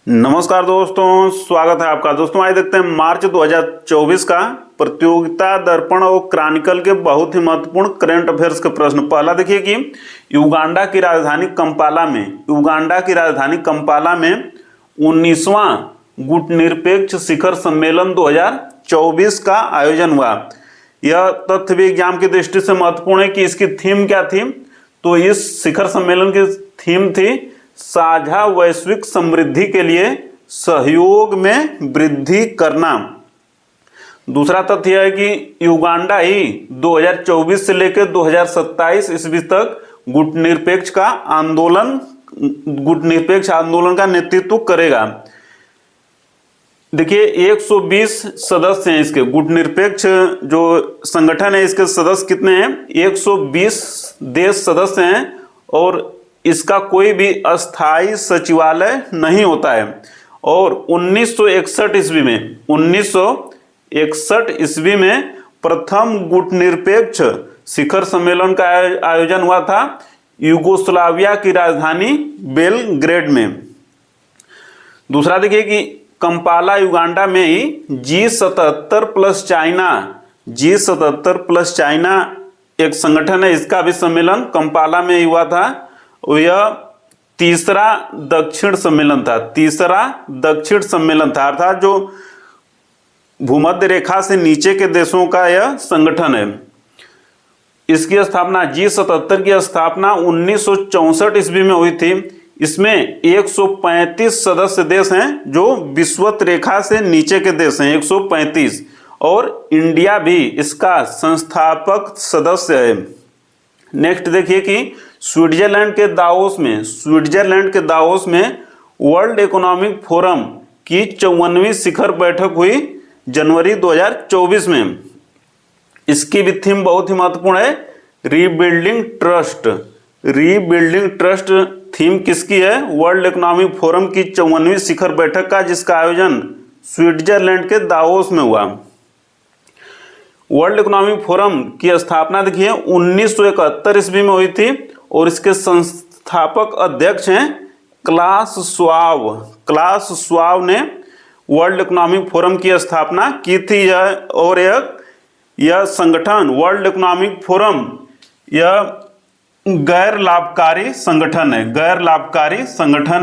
नमस्कार दोस्तों, स्वागत है आपका। दोस्तों आइए देखते हैं मार्च 2024 का प्रतियोगिता दर्पण और क्रॉनिकल के बहुत ही महत्वपूर्ण करंट अफेयर्स के प्रश्न। पहला देखिए कि युगांडा की राजधानी कंपाला में 19वां गुटनिरपेक्ष शिखर सम्मेलन 2024 का आयोजन हुआ। यह तथ्य भी एग्जाम की दृष्टि से महत्वपूर्ण है कि इसकी थीम क्या थी। तो इस शिखर सम्मेलन की थीम थी साझा वैश्विक समृद्धि के लिए सहयोग में वृद्धि करना। दूसरा तथ्य है कि युगांडा ही 2024 से लेकर 2027 ईस्वी तक गुटनिरपेक्ष आंदोलन का नेतृत्व करेगा। देखिए 120 सदस्य हैं इसके। गुटनिरपेक्ष जो संगठन है इसके सदस्य कितने हैं? 120 देश सदस्य हैं और इसका कोई भी अस्थायी सचिवालय नहीं होता है। और 1961 ईस्वी में प्रथम गुटनिरपेक्ष शिखर सम्मेलन का आयोजन हुआ था यूगोस्लाविया की राजधानी बेलग्रेड में। दूसरा देखिए कि कंपाला युगांडा में ही G77 प्लस चाइना एक संगठन है, इसका भी सम्मेलन कंपाला में ही हुआ था। यह तीसरा दक्षिण सम्मेलन था, अर्थात जो भूमध्य रेखा से नीचे के देशों का यह संगठन है। इसकी स्थापना G77 की स्थापना 1964 ईस्वी में हुई थी। इसमें 135 सदस्य देश हैं जो विषुवत रेखा से नीचे के देश हैं, 135, और इंडिया भी इसका संस्थापक सदस्य है। नेक्स्ट देखिए कि स्विट्जरलैंड के दावोस में वर्ल्ड इकोनॉमिक फोरम की 54वीं शिखर बैठक हुई जनवरी 2024 में। इसकी भी थीम बहुत ही महत्वपूर्ण है, रीबिल्डिंग ट्रस्ट। थीम किसकी है? वर्ल्ड इकोनॉमिक फोरम की 54वीं शिखर बैठक का, जिसका आयोजन स्विट्जरलैंड के दावोस में हुआ। वर्ल्ड इकोनॉमिक फोरम की स्थापना देखिए 1971 ईस्वी में हुई थी और इसके संस्थापक अध्यक्ष हैं क्लास श्वाब ने वर्ल्ड इकोनॉमिक फोरम की स्थापना की थी। यह संगठन वर्ल्ड इकोनॉमिक फोरम यह गैर लाभकारी संगठन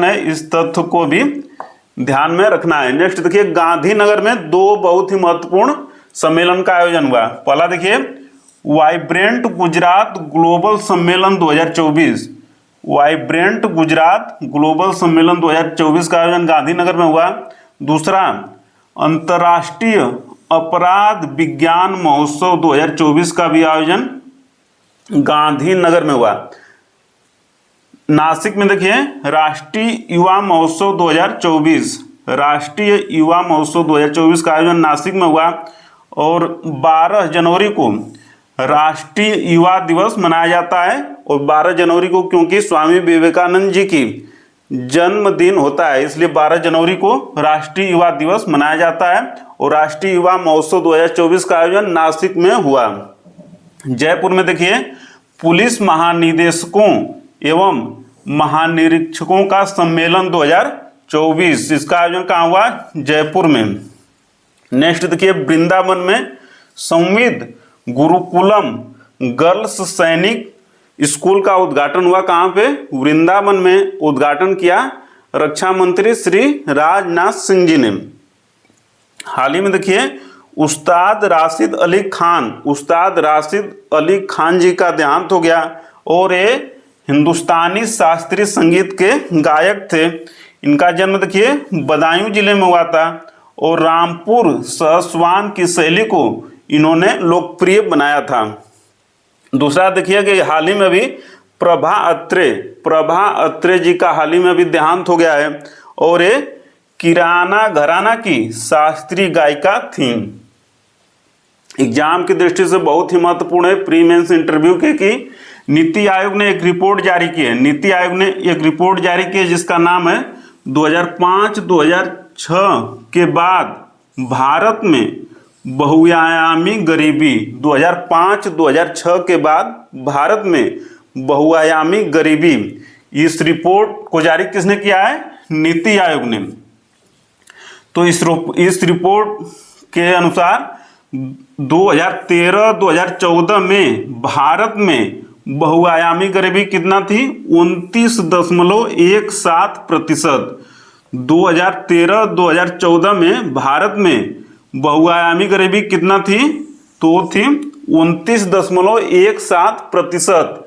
है। इस तथ्य को भी ध्यान में रखना है। नेक्स्ट देखिए गांधीनगर में दो बहुत ही महत्वपूर्ण सम्मेलन का आयोजन हुआ। पहला देखिए वाइब्रेंट गुजरात ग्लोबल सम्मेलन 2024 का आयोजन गांधीनगर में हुआ। दूसरा अंतर्राष्ट्रीय अपराध विज्ञान महोत्सव 2024 का भी आयोजन गांधीनगर में हुआ। नासिक में देखिए राष्ट्रीय युवा महोत्सव 2024 का आयोजन नासिक में हुआ। और 12 जनवरी को राष्ट्रीय युवा दिवस मनाया जाता है। और 12 जनवरी को क्योंकि स्वामी विवेकानंद जी की जन्मदिन होता है, इसलिए 12 जनवरी को राष्ट्रीय युवा दिवस मनाया जाता है। और राष्ट्रीय युवा महोत्सव 2024 का आयोजन नासिक में हुआ। जयपुर में देखिए पुलिस महानिदेशकों एवं महानिरीक्षकों का सम्मेलन 2024, इसका आयोजन कहाँ हुआ? जयपुर में। नेक्स्ट देखिए वृंदावन में संविद गुरुकुलम गर्ल्स सैनिक स्कूल का उद्घाटन हुआ। कहाँ पे? वृंदावन में उद्घाटन किया रक्षा मंत्री श्री राजनाथ सिंह जी ने। हाल ही में देखिए उस्ताद राशिद अली खान जी का देहांत हो गया और ये हिंदुस्तानी शास्त्रीय संगीत के गायक थे। इनका जन्म देखिए बदायूं जिले में हुआ था और रामपुर सहस्वान की शैली को इन्होंने लोकप्रिय बनाया था। दूसरा देखिए कि हाल ही में भी प्रभा अत्रे जी का हाल ही में भी देहांत हो गया है और ये किराना घराना की शास्त्रीय गायिका थी। एग्जाम की दृष्टि से बहुत ही महत्वपूर्ण है प्री मेंस इंटरव्यू के कि नीति आयोग ने एक रिपोर्ट जारी की है। जिसका नाम है 2005-2006 के बाद भारत में बहुआयामी गरीबी। 2005-2006 के बाद भारत में बहुआयामी गरीबी, इस रिपोर्ट को जारी किसने किया है? नीति आयोग ने। तो इस रिपोर्ट के अनुसार 2013-2014 में भारत में बहुआयामी गरीबी कितना थी? 29.17%। 2013-2014 में भारत में बहुआयामी गरीबी कितना थी? तो थी 29.17%।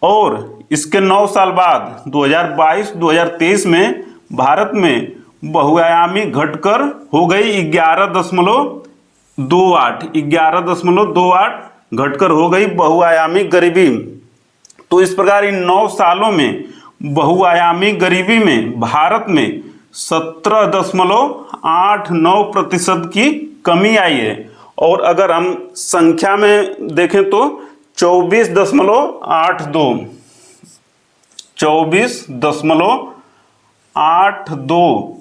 और इसके 9 साल बाद 2022-2023 में भारत में बहुआयामी घटकर हो गई 11.28 घटकर हो गई बहुआयामी गरीबी। तो इस प्रकार इन 9 सालों में बहुआयामी गरीबी में भारत में 17.89% की कमी आई है। और अगर हम संख्या में देखें तो 24.82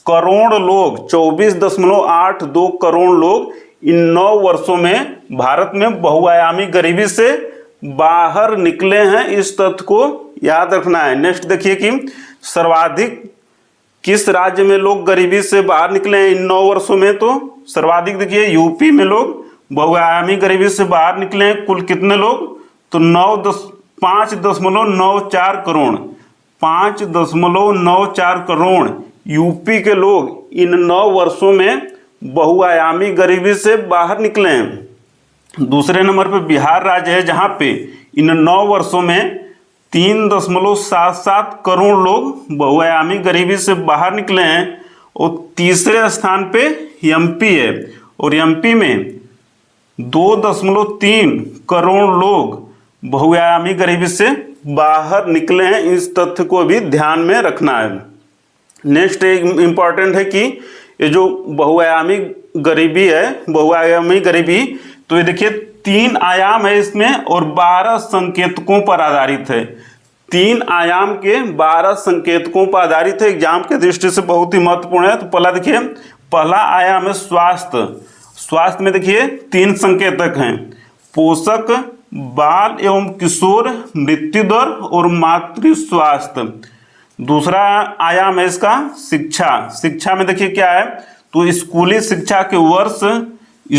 करोड़ लोग 24.82 करोड़ लोग इन 9 वर्षों में भारत में बहुआयामी गरीबी से बाहर निकले हैं। इस तथ्य को याद रखना है। नेक्स्ट देखिए कि सर्वाधिक किस राज्य में लोग गरीबी से बाहर निकले हैं इन 9 वर्षों में? तो सर्वाधिक देखिए यूपी में लोग बहुआयामी गरीबी से बाहर निकले हैं। कुल कितने लोग? तो 5.94 करोड़ 5.94 करोड़ यूपी के लोग इन 9 वर्षों में बहुआयामी गरीबी से बाहर निकले हैं। दूसरे नंबर पे बिहार राज्य है, जहाँ पे इन 9 वर्षों में 3.77 करोड़ लोग बहुआयामी गरीबी से बाहर निकले हैं। और तीसरे स्थान पे एमपी है, और एमपी में 2.3 करोड़ लोग बहुआयामी गरीबी से बाहर निकले हैं। इस तथ्य को भी ध्यान में रखना है। नेक्स्ट एक इम्पॉर्टेंट है कि ये जो बहुआयामी गरीबी है, बहुआयामी गरीबी, तो ये देखिए 3 आयाम है इसमें और 12 संकेतकों पर आधारित है। 3 आयाम के 12 संकेतकों पर आधारित है। एग्जाम के दृष्टि से बहुत ही महत्वपूर्ण है। तो पहला देखिए, पहला आयाम है स्वास्थ्य। स्वास्थ्य में देखिए 3 संकेतक हैं: पोषक, बाल एवं किशोर मृत्यु दर और मातृ स्वास्थ्य। दूसरा आयाम है इसका शिक्षा। शिक्षा में देखिए क्या है? तो स्कूली शिक्षा के वर्ष,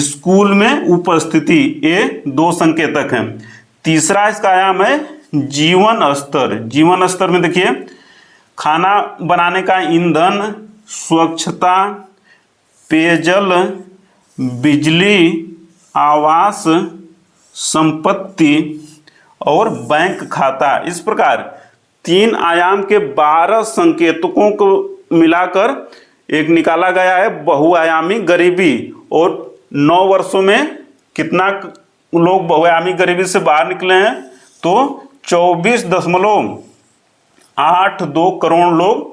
स्कूल में उपस्थिति, ये 2 संकेतक हैं। तीसरा इसका आयाम है जीवन स्तर। जीवन स्तर में देखिए खाना बनाने का ईंधन, स्वच्छता, पेयजल, बिजली, आवास, संपत्ति और बैंक खाता। इस प्रकार 3 आयाम के 12 संकेतकों को मिलाकर एक निकाला गया है बहुआयामी गरीबी। और 9 वर्षों में कितना लोग बहुआयामी गरीबी से बाहर निकले हैं? तो 24.82 करोड़ लोग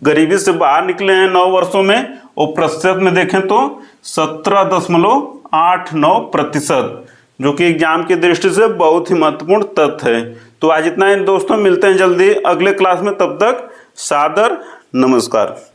गरीबी से बाहर निकले हैं 9 वर्षों में। और प्रतिशत में देखें तो 17.89%, जो कि एग्जाम की दृष्टि से बहुत ही महत्वपूर्ण तथ्य है। तो आज इतना ही दोस्तों, मिलते हैं जल्दी अगले क्लास में। तब तक सादर नमस्कार।